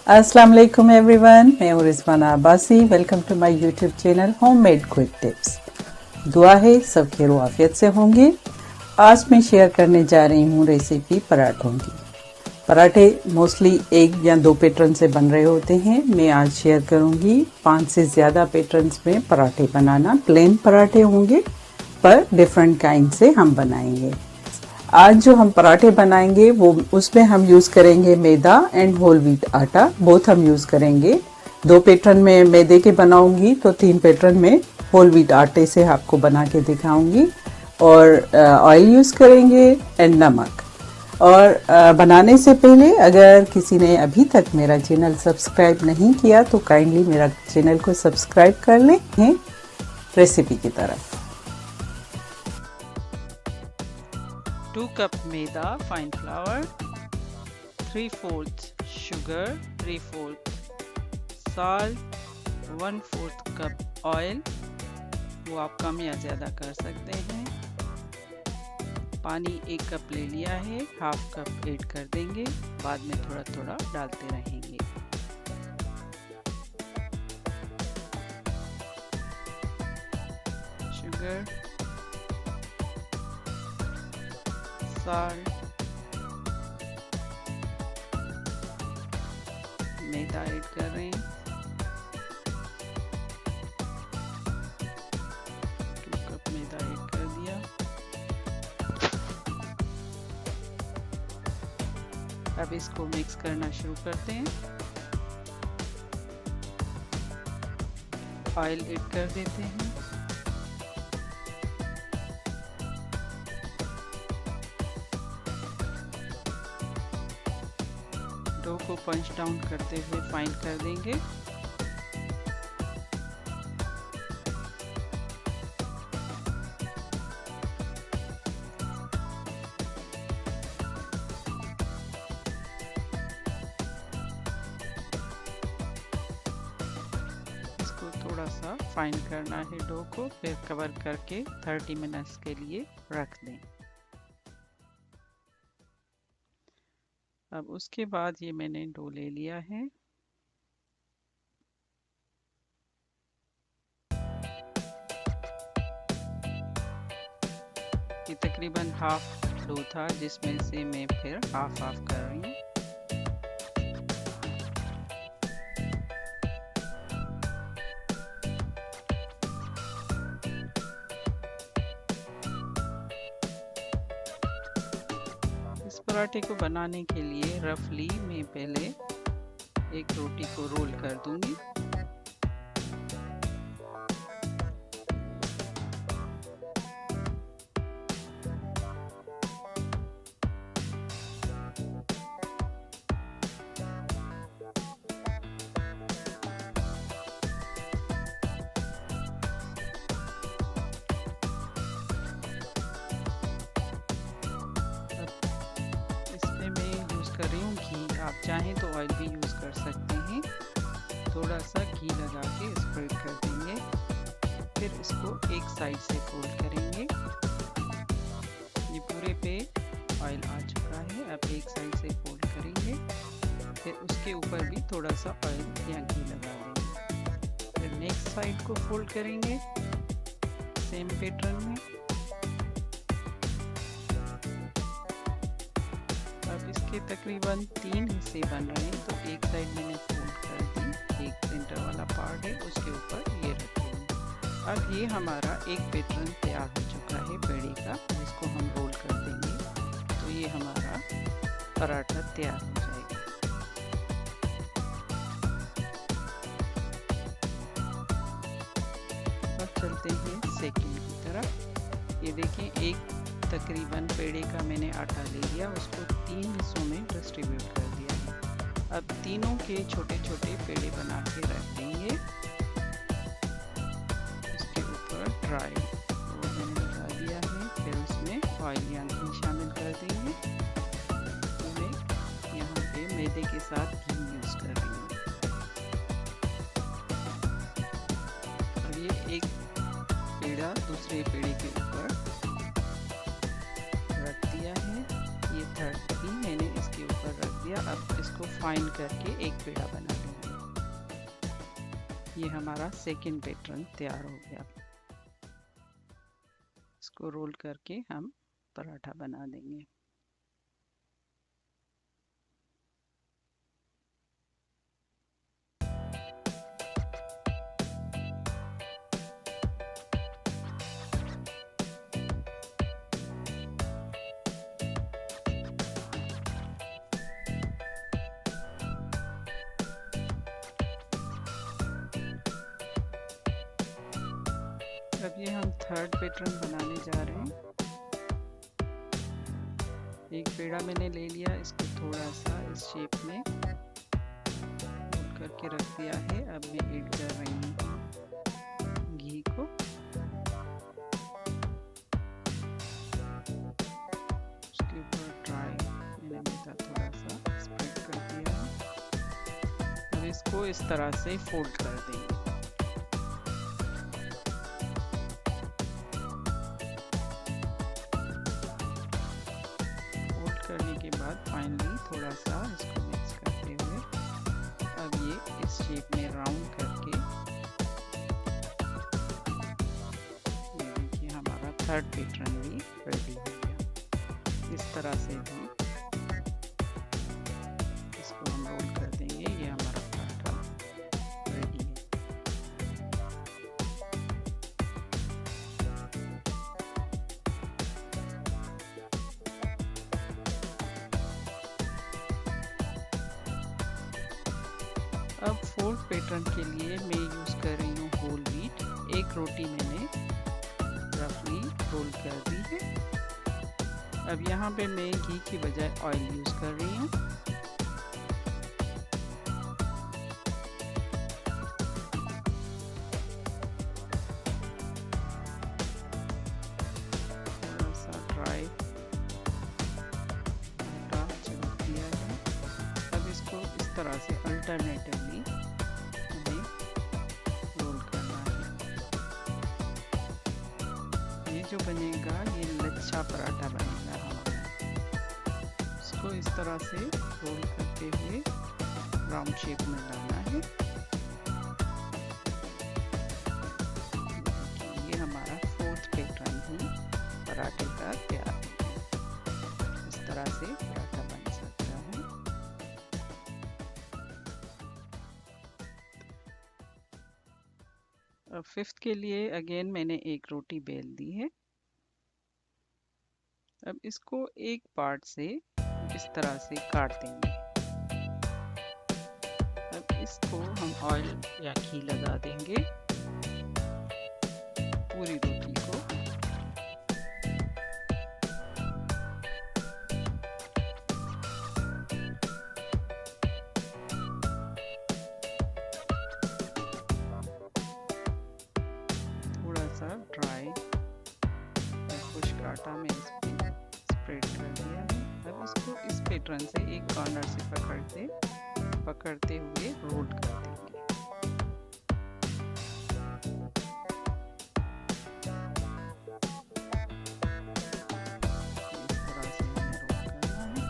अस्सलाम वालेकुम एवरीवन, मैं हूँ Rizwana Abbasi. Welcome to my YouTube channel homemade quick tips. दुआ है सब खैर आफियत से होंगे। आज मैं शेयर करने जा रही हूँ रेसिपी पराठों की। पराठे मोस्टली एक या दो पैटर्न से बन रहे होते हैं। मैं आज शेयर करूँगी 5 से ज़्यादा पैटर्न्स में पराठे बनाना। प्लेन पराठे होंगे पर डिफरेंट काइंड से हम बनाएंगे। आज जो हम पराठे बनाएंगे वो उसमें हम यूज़ करेंगे मैदा एंड होल व्हीट आटा, बोथ हम यूज़ करेंगे। 2 पैटर्न में मैदे के बनाऊंगी तो 3 पैटर्न में होल व्हीट आटे से आपको बना के दिखाऊंगी। और ऑयल यूज़ करेंगे एंड नमक। और बनाने से पहले अगर किसी ने अभी तक मेरा चैनल सब्सक्राइब नहीं किया तो काइंडली मेरा चैनल को सब्सक्राइब कर लें। रेसिपी की तरफ 2 cup maida fine flour, 3/4 sugar, 3/4 salt, 1/4 cup oil, वो आप कम या ज़्यादा कर सकते हैं। पानी 1 कप ले लिया है, हाफ कप ऐड कर देंगे, बाद में थोड़ा थोड़ा डालते रहेंगे। शुगर, साल्ट, मैदा ऐड कर रहे हैं, 2 कप मैदा ऐड कर दिया। अब इसको मिक्स करना शुरू करते हैं। ऑयल ऐड कर देते हैं। डो को पंच डाउन करते हुए फाइन कर देंगे। इसको थोड़ा सा फाइन करना है डो को, फिर कवर करके 30 मिनट्स के लिए रख दें। अब उसके बाद ये मैंने डो ले लिया है। ये तकरीबन हाफ डो था जिसमें से मैं फिर हाफ कर रही हूँ। इस पराठे को बनाने के लिए रफली मैं पहले एक रोटी को रोल कर दूंगी। कर रही हूँ घी, आप चाहें तो ऑयल भी यूज़ कर सकते हैं। थोड़ा सा घी लगा के स्प्रेड कर देंगे, फिर इसको एक साइड से फोल्ड करेंगे। ये पूरे पे ऑयल आ चुका है, अब एक साइड से फोल्ड करेंगे, फिर उसके ऊपर भी थोड़ा सा ऑयल या घी लगा देंगे। फिर नेक्स्ट साइड को फोल्ड करेंगे सेम पैटर्न में। इसके तकरीबन 3 हिस्से बन रहे हैं, तो एक साइड मैंने फोल्ड कर दी, एक सेंटर वाला पार्ट है उसके ऊपर ये रखेंगे। अब ये हमारा एक पैटर्न तैयार हो चुका है पेड़े का, जिसको हम रोल कर देंगे तो ये हमारा पराठा तैयार हो जाएगा। अब चलते हैं सेकंड की तरफ। ये देखें, एक तकरीबन पेड़े का मैंने आटा ले लिया, उसको 3 हिस्सों में डिस्ट्रीब्यूट कर दिया है। अब तीनों के छोटे छोटे पेड़े बना के रख देंगे। उसके ऊपर ड्राई वो मैंने लगा दिया है, फिर उसमें ऑयल या घी शामिल कर देंगे। तो मैं यहाँ पे मैदे के साथ घी यूज़ कर रही हूँ। अब ये एक पेड़ा दूसरे पेड़े के ऊपर रख दिया है, ये थर्ड भी मैंने इसके ऊपर रख दिया। अब इसको इसको फाइन करके एक पेड़ा बना लेंगे। ये हमारा सेकंड पैटर्न तैयार हो गया। इसको रोल करके हम पराठा बना देंगे। अब ये हम थर्ड पैटर्न बनाने जा रहे हैं। एक पेड़ा मैंने ले लिया, इसको थोड़ा सा इस शेप में फोल्ड करके रख दिया है। अब मैं ऐड कर रही हूँ घी को। उसके ऊपर ड्राई मैंने मैदा थोड़ा सा स्प्रेड कर दिया। अब इसको इस तरह से फोल्ड कर देंगे। करने के बाद फाइनली थोड़ा सा इसको मिक्स करते हुए अब ये इस शेप में राउंड करके, ये देखिए हमारा थर्ड पैटर्न भी रेडी हो गया। इस तरह से भी इसको हम रोल कर देंगे। ये हमारा पराठा रेडी है। अब फोर्थ पैटर्न के लिए मैं यूज़ कर रही हूँ होल व्हीट। एक रोटी मैंने रफली रोल कर दी है। अब यहाँ पे मैं घी की बजाय ऑयल यूज़ कर रही हूँ। थोड़ा सा ड्राई आटा छिड़क दिया है। अब इसको इस तरह से अल्टरनेटिवली हमें रोल करना है। ये जो बनेगा ये लच्छा पराठा बनेगा हमारा। इसको इस तरह से रोल करते हुए राउंड शेप में लाना है। ये हमारा फोर्थ पैटर्न भी पराठे का तैयार है। इस तरह से पराठा बन सकता है। अब फिफ्थ के लिए अगेन मैंने एक रोटी बेल दी है। अब इसको एक पार्ट से इस तरह से काट देंगे। अब इसको हम ऑयल या घी लगा देंगे पूरी रोटी को। थोड़ा सा ड्राई खुश्क आटा में इस पे स्प्रेड कर दिया है। अब इसको इस पैटर्न से एक कॉर्नर से पकड़ते हुए रोल कर देंगे। इस तरह से हमें रोल करना है।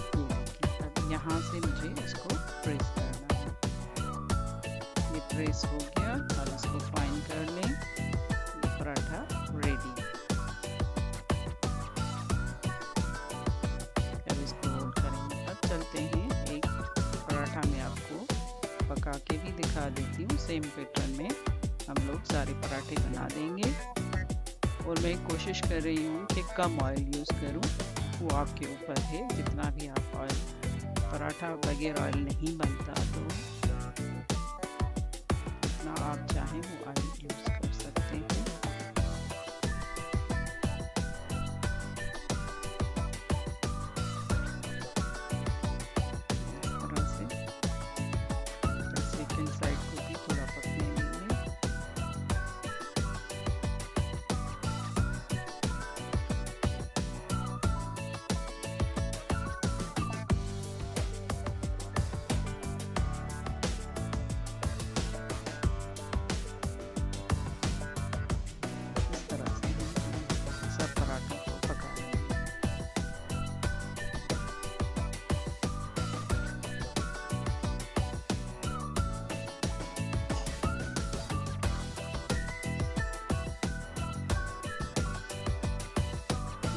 ये देखिए, अब यहाँ से मुझे इसको प्रेस करना है। ये प्रेस हो गया। अब इसको फाइन कर लें। ये पराठा रेडी है। अब इसको रोल करेंगे। अब चलते हैं एक पराठा में आपको पका के भी दिखा देती हूँ। सेम पैटर्न में हम लोग सारे पराठे बना देंगे। और मैं कोशिश कर रही हूँ कि कम ऑयल यूज़ करूँ, वो आपके ऊपर है। जितना भी आप ऑयल, पराठा बगैर ऑयल नहीं बनता, तो जितना आप चाहें वो ऑयल यूज़ कर सकते हैं। इस तरह से सेकंड साइड को भी थोड़ा पकने देंगे।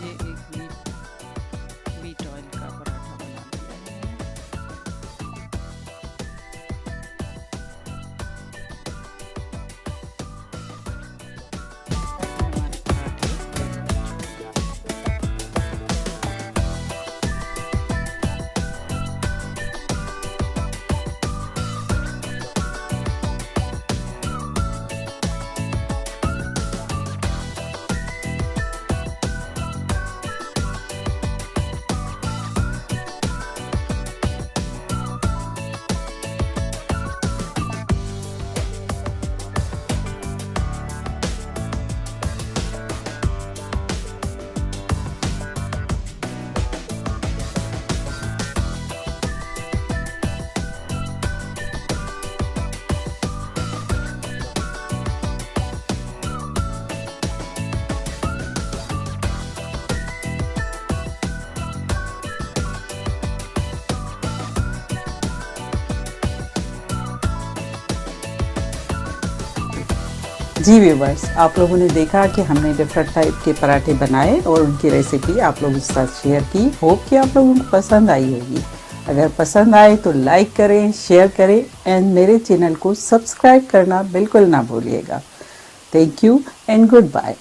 ये एक व्हीट ऑयल का पराठा बना दिया है मैंने। हमारे पराठे रेडी हो चुके हैं। जी व्यूवर्स, आप लोगों ने देखा कि हमने डिफरेंट टाइप के पराठे बनाए और उनकी रेसिपी आप लोगों के साथ शेयर की। होप कि आप लोगों को पसंद आई होगी। अगर पसंद आए तो लाइक करें, शेयर करें एंड मेरे चैनल को सब्सक्राइब करना बिल्कुल ना भूलिएगा। Thank you and good bye.